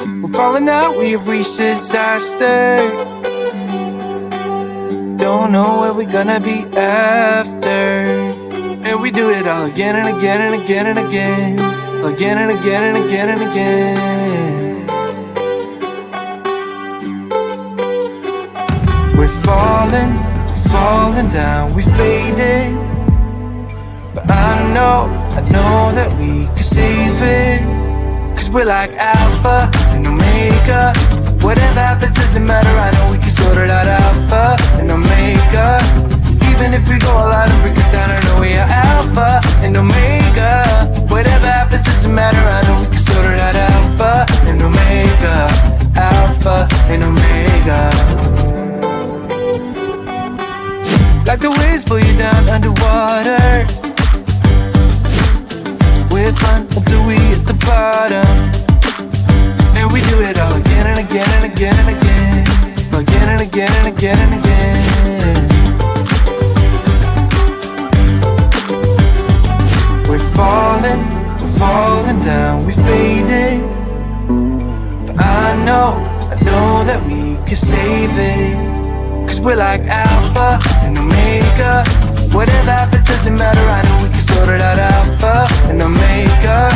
We're falling out, we have reached disaster. Don't know where we're gonna be after. And we do it all again and again and again and again. Again and again and again and again. We're falling down, we faded. But I know that we can save it. Cause we're like alpha and omega. Whatever happens doesn't matter, I know we can sort it out. Alpha and omega. Even if we go all out and break us down, I know we are alpha and omega. Whatever happens doesn't matter, I know we can sort it out. Alpha and omega. Alpha and omega. Like the waves pull you down underwater. We're fun until we hit the bottom. And we do it all again and again and again and again. Again and again and again and again. We're falling down, we faded. But I know that we can save it. Cause we're like alpha and omega. Whatever happens doesn't matter, I know we can sort it out. Alpha and omega.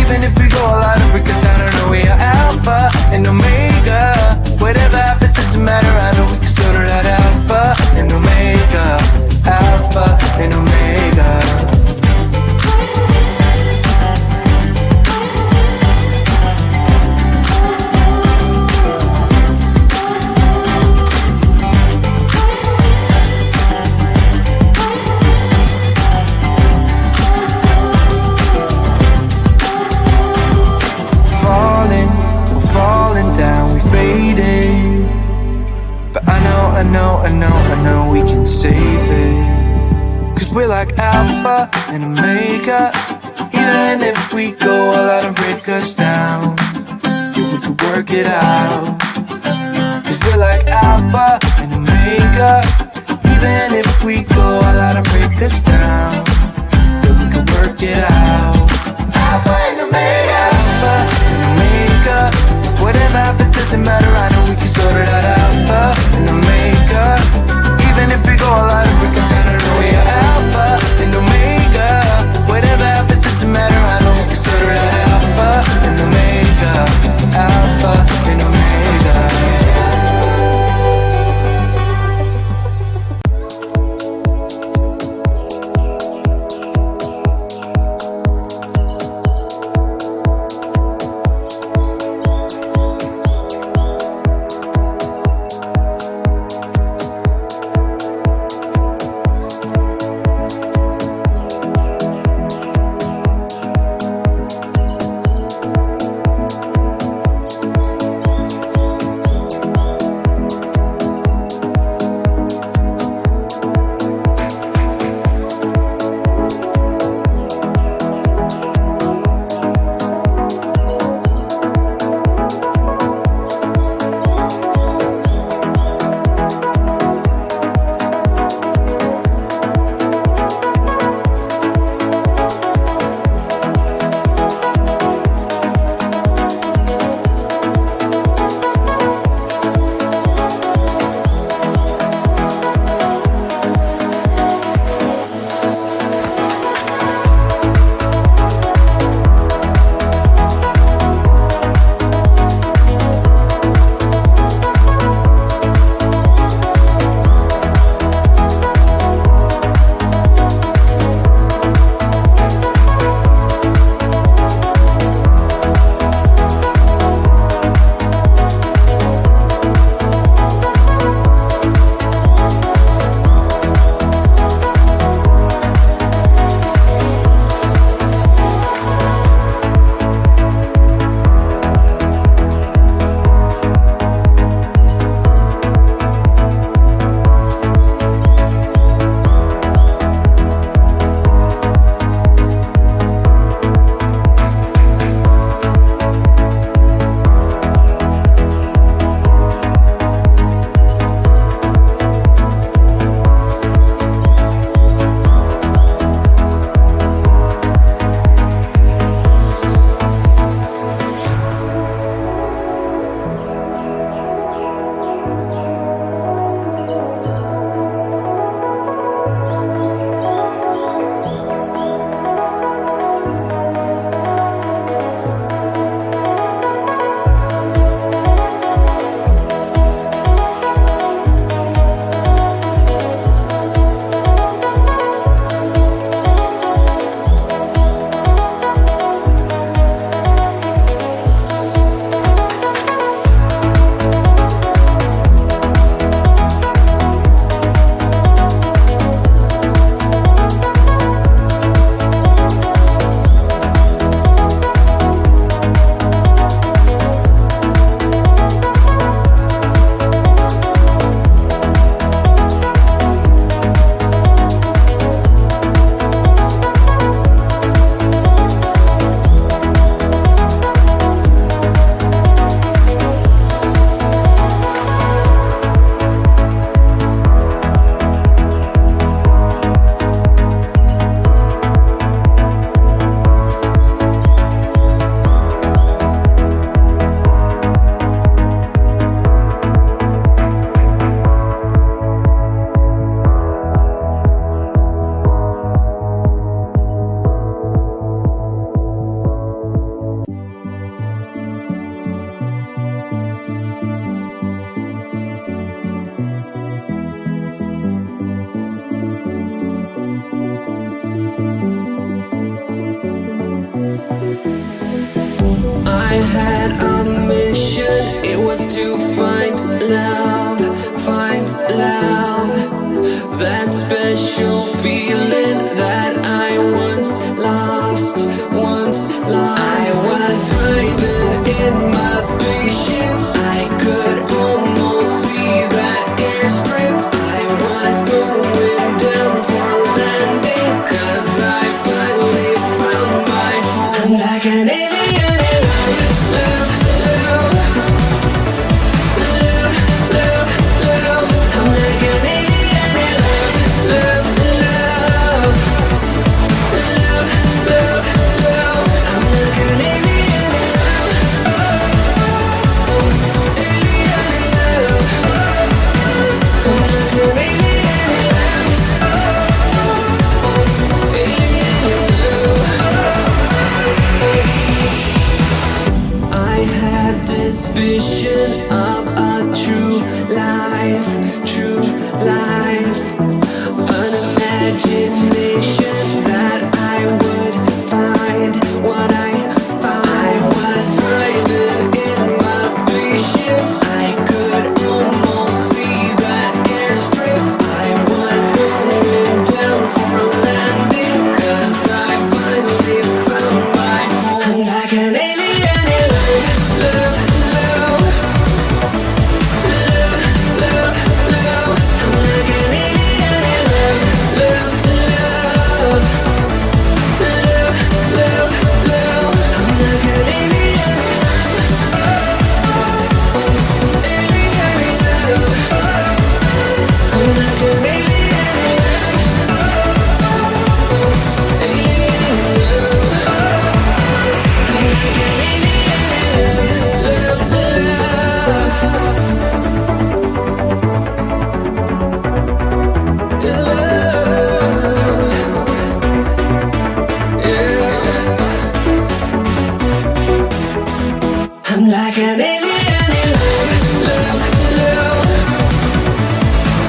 Even if we go all out and break us down, I know we are alpha and omega. Whatever happens doesn't matter, I know we can sort it out. Alpha and omega. Alpha and omega. I know we can save it. Cause we're like alpha and omega. Even if we go all out and break us down, yeah, we can work it out. Cause we're like alpha and omega. Even if we go all out and break us down, yeah, we can work it out. Alpha and omega. Alpha and omega. Whatever happens doesn't matter, I know we can sort it out. Alpha and omega. Even if we go all out and break us down, I know we are alpha and omega. Whatever happens doesn't matter, I know we can sort it out. Alpha and omega. Alpha and omega. had a mission, it was to find love, that special feeling that I once lost. I was driving in my spaceship, I could almost see that airstrip. I was going down for landing, 'cause I finally found my home. I'm like an alien in love, love, love, love, love. I'm like an alien in love, love, love, love, love. I'm like an alien in love, alien in love. I'm like an alien in love, alien in love. I had this vision of a true life, an imagination that I would find what I found. I was driving in my spaceship, I could almost see that airstrip. I was going down for a landing, 'cause I finally found my home. I'm like an alien in love, love, love, love, love, love. I'm like an alien in love, love, love, love, love, love. I'm like an alien in love, alien in love. I'm like an alien in love, alien in love. I'm like an alien in love, love, love, yeah. I'm like an alien in love, love, love,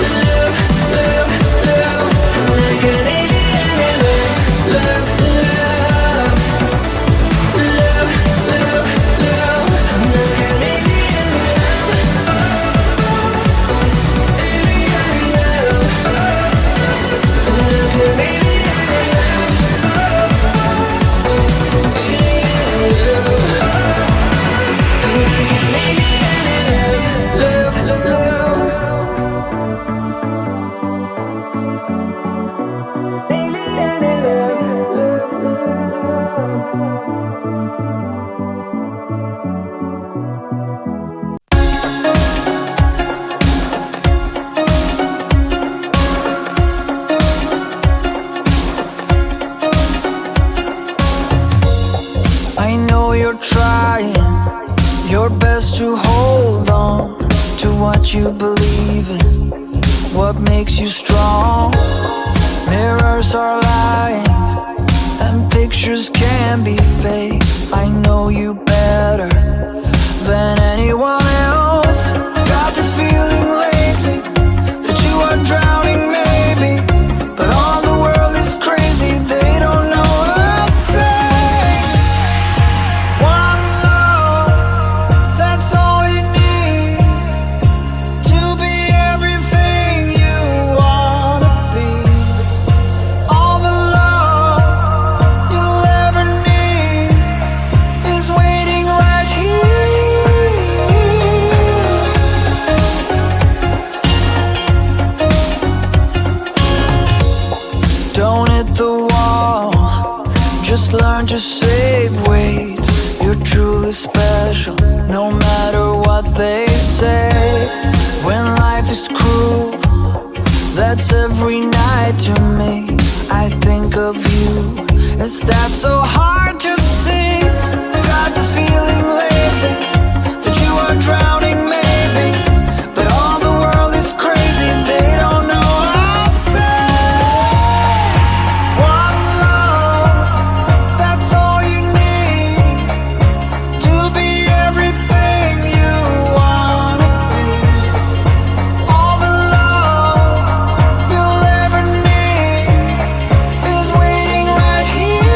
love, love, love. I'm like an alien in love, love, love, love, love, love. I'm like an alien in love, alien in love. I'm like an alien in love, alien in love. I'm like an alien in love, love, love. Alien in love, love, I know you're trying your best to hold on to what you believe in, what makes you strong. Mirrors are lying and pictures can be fake. I know you better than anyone else. Got this feeling lately that you are drowning maybe, but all the world is crazy, they don't know a thing. One love, that's all you need to be everything you wanna be. All the love you'll ever need is waiting right here. Don't hit the wall, just learn to save weight. You're truly special, no matter what they say. When life is cruel, that's every night to me. I think of you, is that so hard to see? Got this feeling lately that you are drowning maybe, but all the world is crazy, they don't know a thing. One love, that's all you need to be everything you wanna be. All the love you'll ever need is waiting right here.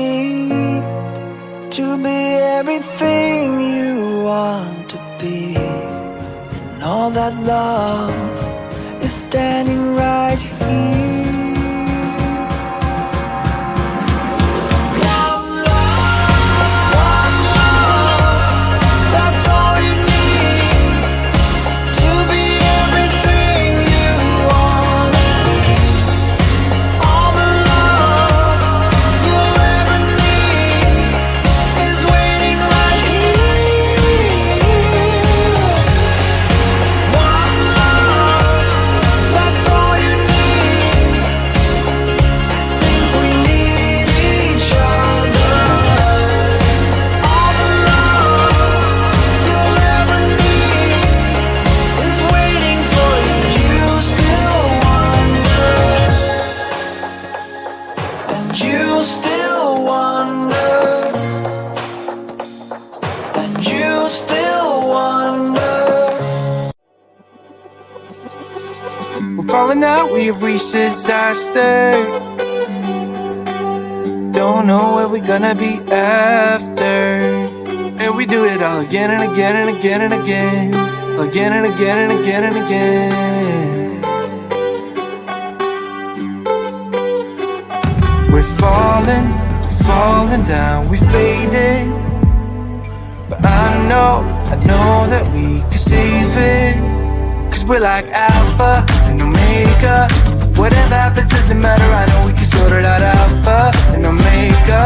need to be everything you want to be, and all that love is standing right here. Falling out, we have reached disaster. Don't know where we're gonna be after. And we do it all again and again and again and again. Again and again and again and again. We're falling down, we fading. But I know that we can save it. Cause we're like alpha and omega. Whatever happens doesn't matter, I know we can sort it out. Alpha and omega.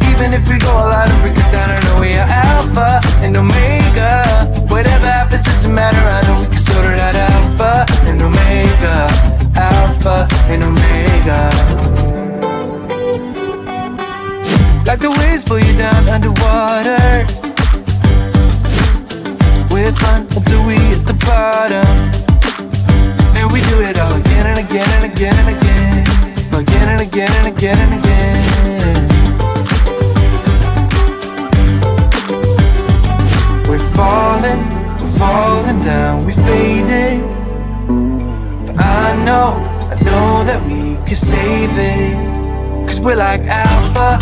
Even if we go all out and break us down, I know we are alpha and omega. Whatever happens doesn't matter, I know we can sort it out. Alpha and omega. Alpha and omega. Like the waves pull you down underwater. We're fun until we hit the bottom. And we do it all again and again and again and again. Again and again and again and again. We're falling down, we fading. But I know that we can save it. Cause we're like alpha